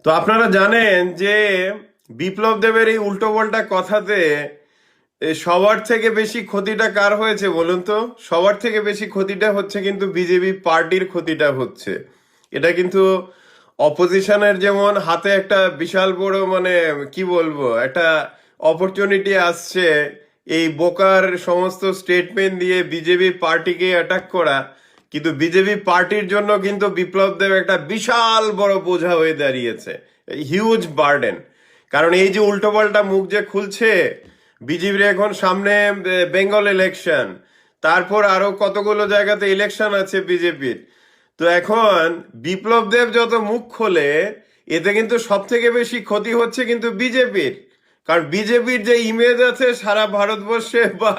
তো আপনারা জানেন যে বিপ্লব দেবের এই উল্টো পাল্টা কথাতে সবার থেকে বেশি ক্ষতিটা কার হয়েছে বলুন তো? সবার থেকে বেশি ক্ষতিটা হচ্ছে কিন্তু বিজেপি পার্টির ক্ষতিটা হচ্ছে। এটা কিন্তু অপোজিশনের যেমন হাতে একটা বিশাল বড় মানে কি বলবো একটা অপরচুনিটি আসছে এই বোকার সমস্ত স্টেটমেন্ট দিয়ে বিজেপি পার্টিকে অ্যাটাক করা, কিন্তু বিজেপি পার্টির জন্য কিন্তু বিপ্লব দেব একটা বিশাল বড় বোঝা হয়ে দাঁড়িয়েছে, হিউজ বার্ডেন। কারণ এই যে উল্টোপাল্টা মুখ যে খুলছে, বিজেপির এখন সামনে বেঙ্গল ইলেকশন, তারপর আরো কতগুলো জায়গাতে ইলেকশন আছে বিজেপির। তো এখন বিপ্লব দেব যত মুখ খোলে, এতে কিন্তু সব থেকে বেশি ক্ষতি হচ্ছে কিন্তু বিজেপির। কারণ বিজেপির যে ইমেজ আছে সারা ভারতবর্ষে বা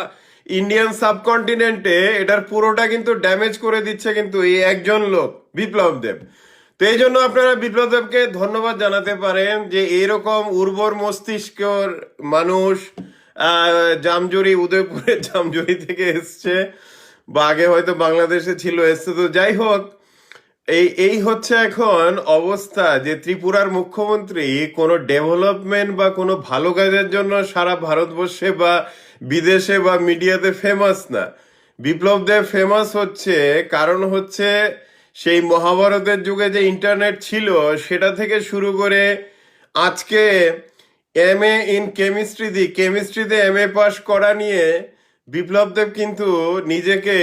ইন্ডিয়ান সাবকন্টিনেন্টে, এটার পুরোটা কিন্তু ড্যামেজ করে দিচ্ছে কিন্তু এই একজন লোক, বিপ্লব দেব। তো এই জন্য আপনারা বিপ্লব দেবকে ধন্যবাদ জানাতে পারেন যে এরকম উর্বর মস্তিষ্কর মানুষ জামজুরি, উদয়পুরের জামজুরি থেকে এসছে, বা আগে হয়তো বাংলাদেশে ছিল, এসছে। তো যাই হোক, এই এই হচ্ছে এখন অবস্থা যে ত্রিপুরার মুখ্যমন্ত্রী কোনো ডেভেলপমেন্ট বা কোনো ভালো কাজের জন্য সারা ভারতবর্ষে বা বিদেশে বা মিডিয়াতে ফেমাস না। বিপ্লব দেব ফেমাস হচ্ছে কারণ হচ্ছে সেই মহাভারতের যুগে যে ইন্টারনেট ছিল সেটা থেকে শুরু করে আজকে এমএ ইন কেমিস্ট্রিতে এমএ পাস করা নিয়ে বিপ্লব দেব কিন্তু নিজেকে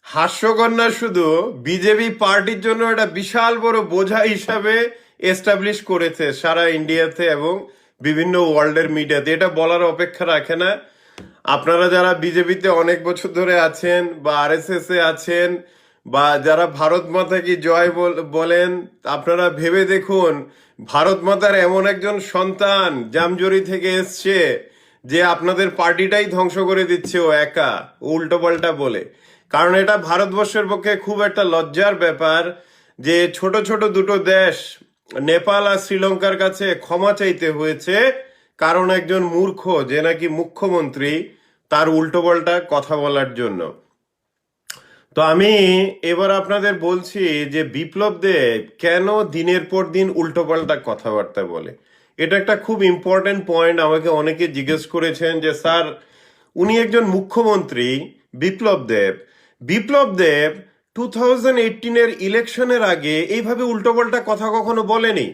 হাস্যকর না, শুধু বিজেপি পার্টির জন্য একটা বিশাল বড় বোঝা হিসাবে এস্টাবলিশ করেছে সারা ইন্ডিয়াতে এবং বিভিন্ন ওয়ার্ল্ডের মিডিয়াতে। এটা বলার অপেক্ষা রাখে না। আপনারা যারা বিজেপিতে অনেক বছর ধরে আছেন বা আরএসএস এ আছেন বা যারা ভারত মাতা কি জয় বলেন, আপনারা ভেবে দেখুন ভারত মাতার এমন একজন সন্তান জামজুরি থেকে এসছে যে আপনাদের পার্টিটাই ধ্বংস করে দিচ্ছে ও একা উল্টো পাল্টা বলে। কারণ এটা ভারতবর্ষের পক্ষে খুব একটা লজ্জার ব্যাপার যে ছোট ছোট দুটো দেশ নেপাল আর শ্রীলঙ্কার কাছে ক্ষমা চাইতে হয়েছে কারণ একজন মূর্খ যে নাকি মুখ্যমন্ত্রী, তার উল্টোপাল্টা কথা বলার জন্য। তো আমি এবার আপনাদের বলছি যে বিপ্লব দেব কেন দিনের পর দিন উল্টোপাল্টা কথাবার্তা বলে। এটা একটা খুব ইম্পর্টেন্ট পয়েন্ট। আমাকে অনেকে জিজ্ঞেস করেছেন যে স্যার, উনি একজন মুখ্যমন্ত্রী, বিপ্লব দেব 2018-এর ইলেকশনের আগে এইভাবে উল্টোপাল্টা কথা কখনো বলেনি।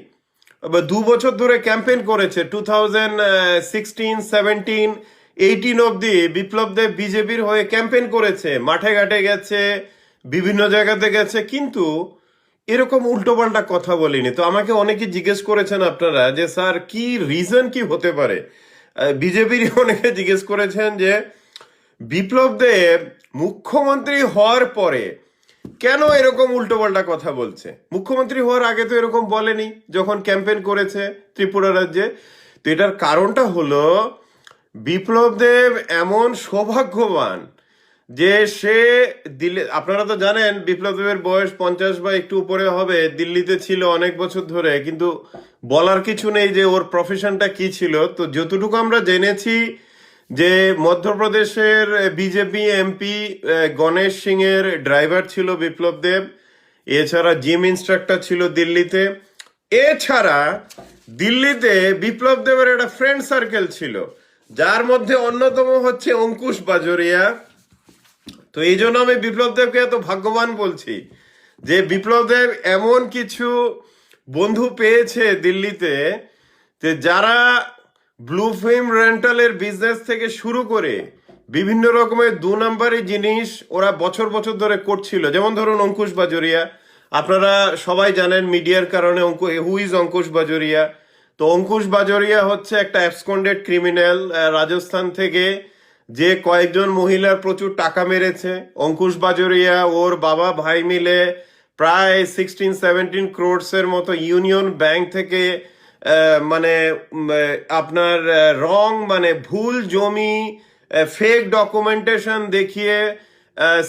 2 বছর ধরে ক্যাম্পেইন করেছে, 2016, 17, 18 অব্দি বিপ্লব দেব বিজেপির হয়ে ক্যাম্পেইন করেছে, মাঠে ঘাটে গেছে, বিভিন্ন জায়গাতে গেছে, কিন্তু এরকম উল্টোপাল্টা কথা বলিনি। তো আমাকে অনেকে জিজ্ঞেস করেছেন আপনারা যে স্যার কি রিজন কি হতে পারে। বিজেপির অনেকে জিজ্ঞেস করেছেন যে বিপ্লব দেব মুখ্যমন্ত্রী হওয়ার পরে কেন এরকম উল্টোপাল্টা কথা বলছে। মুখ্যমন্ত্রী হওয়ার আগে তো এরকম বলেনি যখন ক্যাম্পেইন করেছে ত্রিপুরা রাজ্যে। তো এটার কারণটা হলো বিপ্লব দেব এমন সৌভাগ্যবান যে সে দিল্লি, আপনারা তো জানেন বিপ্লব দেবের বয়স 50 বা একটু উপরে হবে, দিল্লিতে ছিল অনেক বছর ধরে, কিন্তু বলার কিছু নেই যে ওর প্রফেশনটা কি ছিল। তো যতটুকু আমরা জেনেছি যে মধ্যপ্রদেশের বিজেপি এমপি গণেশ সিং এর ড্রাইভার ছিল বিপ্লব দেব, এছাড়া জিম ইনস্ট্রাক্টর ছিল দিল্লিতে। এছাড়া দিল্লিতে বিপ্লব দেবের একটা ফ্রেন্ড সার্কেল ছিল, যার মধ্যে অন্যতম হচ্ছে অঙ্কুশ বাজোরিয়া। তো এই জন্য আমি বিপ্লব দেবকে এত ভাগ্যবান বলছি যে বিপ্লব দেব এমন কিছু বন্ধু পেয়েছে দিল্লিতে যে যারা ব্লু ফিল্ম রেন্টালের বিজনেস থেকে শুরু করে বিভিন্ন রকমের 2 নম্বরই জিনিস ওরা বছর বছর ধরে করছিল। যেমন ধরুন অঙ্কুশ বাজোরিয়া, আপনারা সবাই জানেন মিডিয়ার কারণে হু ইজ অঙ্কুশ বাজোরিয়া। তো অঙ্কুশ বাজোরিয়া হচ্ছে একটা অ্যাবসকন্ডেড ক্রিমিনাল, রাজস্থান থেকে, যে কয়েকজন মহিলার প্রচুর টাকা মেরেছে। অঙ্কুশ বাজোরিয়া ওর বাবা ভাই মিলে প্রায় 16-17 crores মতো ইউনিয়ন ব্যাংক থেকে মানে আপনার রং মানে ভুল জমি, ফেক ডকুমেন্টেশন দেখিয়ে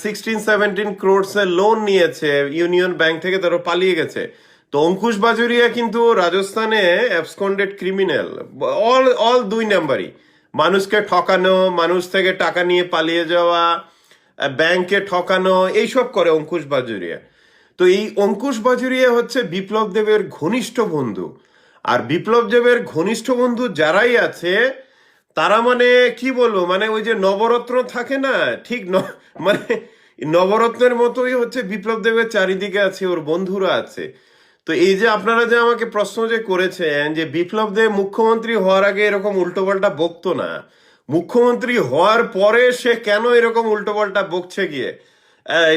16-17 crores লোন নিয়েছে ইউনিয়ন ব্যাংক থেকে, তারা পালিয়ে গেছে। তো অঙ্কুশ বাজোরিয়া কিন্তু রাজস্থানে অ্যাবসকন্ডেড ক্রিমিনাল, অল 2 নম্বরই, মানুষকে ঠকানো, মানুষ থেকে টাকা নিয়ে পালিয়ে যাওয়া, ব্যাংকে ঠকানো, এইসব করে অঙ্কুশ বাজোরিয়া। তো এই অঙ্কুশ বাজুরিয়া হচ্ছে বিপ্লব দেবের ঘনিষ্ঠ বন্ধু। আর বিপ্লব দেবের ঘনিষ্ঠ বন্ধু যারাই আছে তারা মানে কি বলবো, মানে ওই যে নবরত্ন থাকে না, ঠিক মানে নবরত্নের মতোই হচ্ছে বিপ্লব দেবের চারিদিকে আছে, ওর বন্ধুরা আছে। তো এই যে আপনারা যে আমাকে প্রশ্ন যে করেছেন যে বিপ্লব দেব মুখ্যমন্ত্রী হওয়ার আগে এরকম উল্টোপাল্টা বকতো না, মুখ্যমন্ত্রী হওয়ার পরে সে কেন এরকম উল্টোপাল্টা বকছে গিয়ে,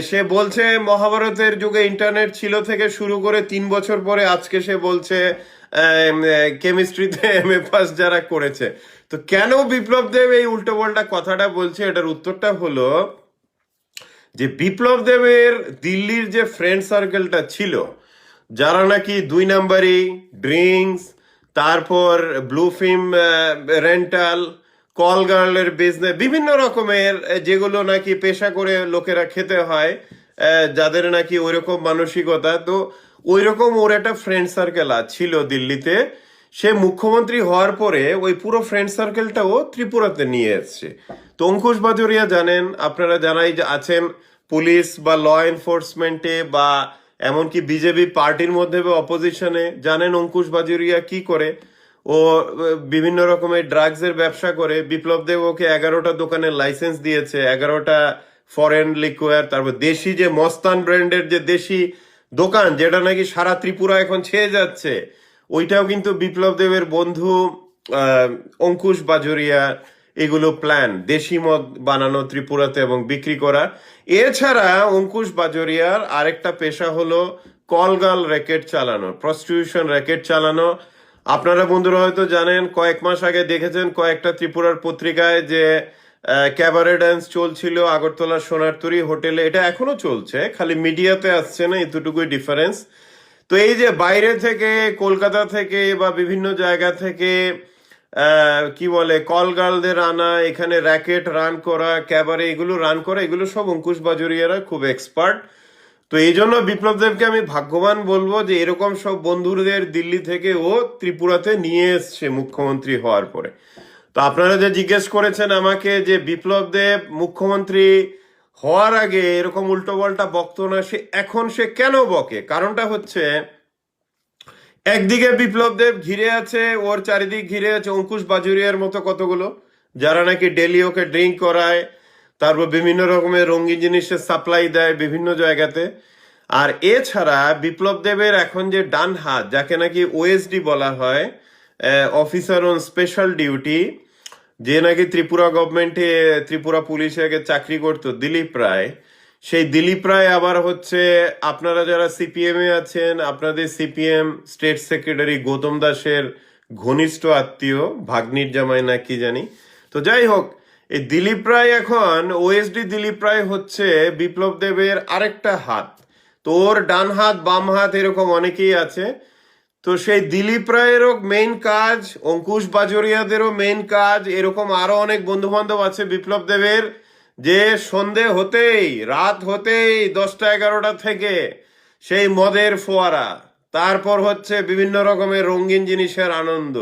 সে বলছে মহাভারতের যুগে ইন্টারনেট ছিল থেকে শুরু করে 3 বছর পরে আজকে সে বলছে কেমিস্ট্রিতে এমএ পাস যারা করেছে। তো কেন বিপ্লব দেব এই উল্টোপাল্টা কথাটা বলছে, এটার উত্তরটা হলো যে বিপ্লব দেবের দিল্লির যে ফ্রেন্ড সার্কেলটা ছিল, যারা নাকি 2 নাম্বারি, ড্রিঙ্কস, তারপর ব্লু ফিল্ম রেন্টাল, কল গার্লের বিজনেস, বিভিন্ন রকমের যেগুলো নাকি পেশা করে লোকেরা খেতে হয়, যাদের নাকি ওইরকম মানসিকতা, তো ওইরকম ওর একটা ফ্রেন্ড সার্কেল ছিল দিল্লিতে। সে মুখ্যমন্ত্রী হওয়ার পরে ওই পুরো ফ্রেন্ড সার্কেলটাও ত্রিপুরাতে নিয়ে এসছে। তো অঙ্কুশ বাজুরিয়া জানেন, আপনারা জানাই যে আছেন পুলিশ বা ল এনফোর্সমেন্টে বা এমনকি বিজেপি পার্টির মধ্যে বা অপোজিশনে, জানেন অঙ্কুশ বাজুরিয়া কি করে। ও বিভিন্ন রকমের ড্রাগসের ব্যবসা করে। বিপ্লব দেব ওকে 11টা দোকানের লাইসেন্স দিয়েছে, 11টা ফরেন লিকুয়ার, তারপর দেশি যে মস্তান ব্র্যান্ডের যে দেশি দোকান, যেটা নাকি সারা ত্রিপুরা এখন ছেয়ে যাচ্ছে, ওইটাও কিন্তু বিপ্লব দেবের বন্ধু অঙ্কুশ বাজুরিয়া এগুলো প্ল্যান, দেশি মদ বানানো ত্রিপুরাতে এবং বিক্রি করা। এছাড়া অঙ্কুশ বাজুরিয়ার আরেকটা পেশা হলো কলগাল র্যাকেট চালানো, প্রস্টিটিউশন র্যাকেট চালানো। আপনারা বন্ধুরা হয়তো জানেন, কয়েক মাস আগে দেখেছেন কয়েকটা ত্রিপুরার পত্রিকায় যে ক্যাবারে ডান্স চলছিল আগরতলা সোনারতরী হোটেলে, এটা এখনো চলছে, খালি মিডিয়াতে আসছে না, এতটুকুই ডিফারেন্স। তো এই যে বাইরে থেকে, কলকাতা থেকে বা বিভিন্ন জায়গা থেকে কি বলে কল গার্লদের আনা, এখানে র্যাকেট রান করা, ক্যাবারে এগুলো রান করা, এগুলো সব অঙ্কুশ বাজুরিয়ারা খুব এক্সপার্ট। তো এই জন্য বিপ্লব দেবকে আমি ভাগ্যবান বলবো যে এরকম সব বন্ধুদের দিল্লি থেকে ও ত্রিপুরাতে নিয়ে এসছে মুখ্যমন্ত্রী হওয়ার পরে। তো আপনারা যে জিজ্ঞেস করেছেন আমাকে যে বিপ্লব দেব মুখ্যমন্ত্রী হওয়ার আগে এরকম উল্টোপাল্টা বকতো না, এখন সে কেন বকে, কারণটা হচ্ছে একদিকে বিপ্লব দেব ঘিরে আছে, ওর চারিদিক ঘিরে আছে অঙ্কুশ বাজুরিয়ার মতো কতগুলো, যারা নাকি ডেলি ওকে ড্রিঙ্ক করায়, তারপর বিভিন্ন রকমের রঙিন জিনিসের সাপ্লাই দেয় বিভিন্ন জায়গাতে। আর এছাড়া বিপ্লব দেবের এখন যে ডান হাত, যাকে নাকি ওএসডি বলা হয়, অফিসার অন স্পেশাল ডিউটি, যে নাকি ত্রিপুরা গভর্নমেন্টে ত্রিপুরা পুলিশে আগে চাকরি করতো, দিলীপ রায়, সেই দিলীপ রায় আবার হচ্ছে আপনারা যারা সিপিএম এ আছেন, আপনাদের সিপিএম স্টেট সেক্রেটারি গৌতম দাসের ঘনিষ্ঠ আত্মীয়, ভাগ্নির জামাই না কি জানি। তো যাই হোক, এই দিলীপ রায় এখন ওএসডি দিলীপ রায় হচ্ছে বিপ্লব দেবের আরেকটা হাত। তো ওর ডান হাত বাম হাত এরকম অনেকেই আছে। তো সেই দিলীপ রায়েরও মেইন কাজ, অঙ্কুশ বাজুরিয়াদেরও মেইন কাজ, এরকম আরো অনেক বন্ধু বান্ধব আছে বিপ্লব দেবের, যে সন্ধে হতেই, রাত হতেই 10টা 11টা থেকে সেই মদের ফোয়ারা, তারপর হচ্ছে বিভিন্ন রকমের রঙিন জিনিসের আনন্দ।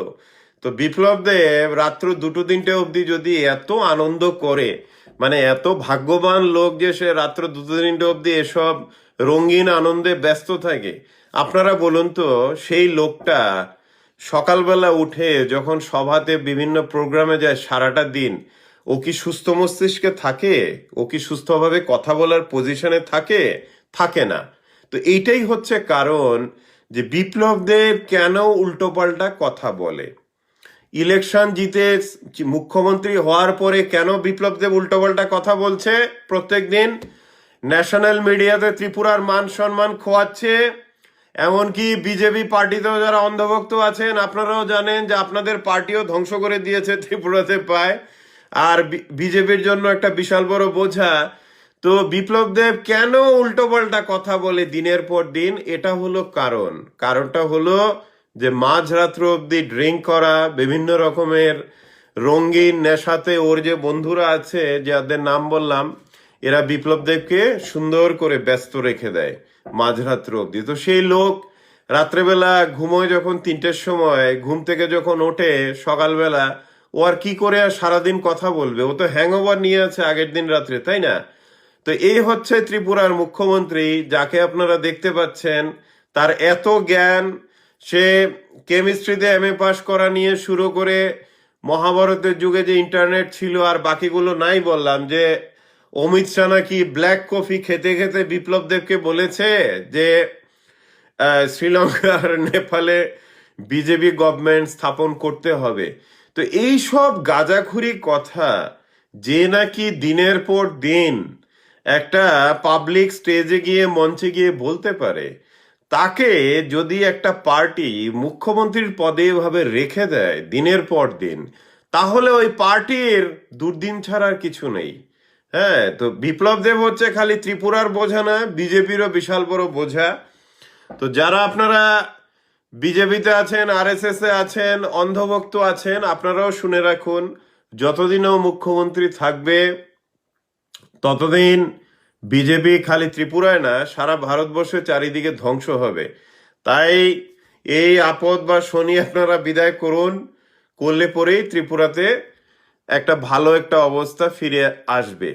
তো বিপ্লব দেব রাত্র 2-3টে অবধি যদি এত আনন্দ করে, মানে এত ভাগ্যবান লোক যে সে রাত্র 2-3টে অবধি এসব রঙিন আনন্দে ব্যস্ত থাকে। আপনারা বলুন তো, সেই লোকটা সকালবেলা উঠে যখন সভাতে বিভিন্ন প্রোগ্রামে যায় সারাটা দিন, ও কি সুস্থ মস্তিষ্কে থাকে? ও কি সুস্থভাবে কথা বলার পজিশনে থাকে? থাকে না। তো এইটাই হচ্ছে কারণ যে বিপ্লব দেব কেন উল্টোপাল্টা কথা বলে। ইলেকশন জিতে মুখ্যমন্ত্রী হওয়ার পরে কেন বিপ্লব দেব উল্টোপাল্টা কথা বলছে প্রত্যেকদিন? ন্যাশনাল মিডিয়াতে ত্রিপুরার মান সম্মান খোয়াচ্ছে। এমনকি বিজেপি পার্টিতেও যারা অন্ধভক্ত আছেন, আপনারাও জানেন যে আপনাদের পার্টিও ধ্বংস করে দিয়েছে ত্রিপুরাতে পায়, আর বিজেপির জন্য একটা বিশাল বড় বোঝা। তো বিপ্লব দেব কেন উল্টোপাল্টা কথা বলে দিনের পর দিন, এটা হলো কারণ। কারণটা হলো যে মাঝরাত্র অব্দি ড্রিঙ্ক করা, বিভিন্ন রকমের রঙিন নেশাতে ওর যে বন্ধুরা আছে যাদের নাম বললাম, এরা বিপ্লব দেবকে সুন্দর করে ব্যস্ত রেখে দেয় মাঝরাত্র অব্দি। তো সেই লোক রাত্রেবেলা ঘুমোয় যখন 3টের সময়, ঘুম থেকে যখন ওঠে সকালবেলা, ও আর কি করে আর সারাদিন কথা বলবে? ও তো হ্যাংওভার নিয়ে আছে আগের দিন রাত্রে, তাই না? তো এই হচ্ছে ত্রিপুরার মুখ্যমন্ত্রী, যাকে আপনারা দেখতে পাচ্ছেন। তার এত জ্ঞান, সে কেমিস্ট্রিতে এমএ পাশ করা নিয়ে শুরু করে মহাভারতের যুগে যে ইন্টারনেট ছিল আর বাকিগুলো নাই বললাম, যে অমিত শাহ নাকি ব্ল্যাক কফি খেতে খেতে বিপ্লব দেবকে বলেছে যে শ্রীলঙ্কা আর নেপালে বিজেপি গভর্নমেন্ট স্থাপন করতে হবে। তো এই সব গাঁজাখুরি কথা যে নাকি দিনের পর দিন একটা পাবলিক স্টেজে গিয়ে মঞ্চে গিয়ে বলতে পারে, তাকে যদি একটা পার্টি মুখ্যমন্ত্রীর পদে এভাবে রেখে দেয় দিনের পর দিন, তাহলে ওই পার্টির দুর্দিন ছাড়া আর কিছু নেই। হ্যাঁ, তো বিপ্লব দেব হচ্ছে খালি ত্রিপুরার বোঝা না, বিজেপিরও বিশাল বড় বোঝা। তো যারা আপনারা বিজেপিতে আছেন, আরএসএস এ আছেন, অন্ধভক্ত আছেন, আপনারাও শুনে রাখুন, যতদিনও মুখ্যমন্ত্রী থাকবে ততদিন বিজেপি খালি ত্রিপুরায় না, সারা ভারতবর্ষে চারিদিকে ধ্বংস হবে। তাই এই আপদ বা শনি আপনারা বিদায় করুন, করলে পরেই ত্রিপুরাতে একটা ভালো একটা অবস্থা ফিরে আসবে।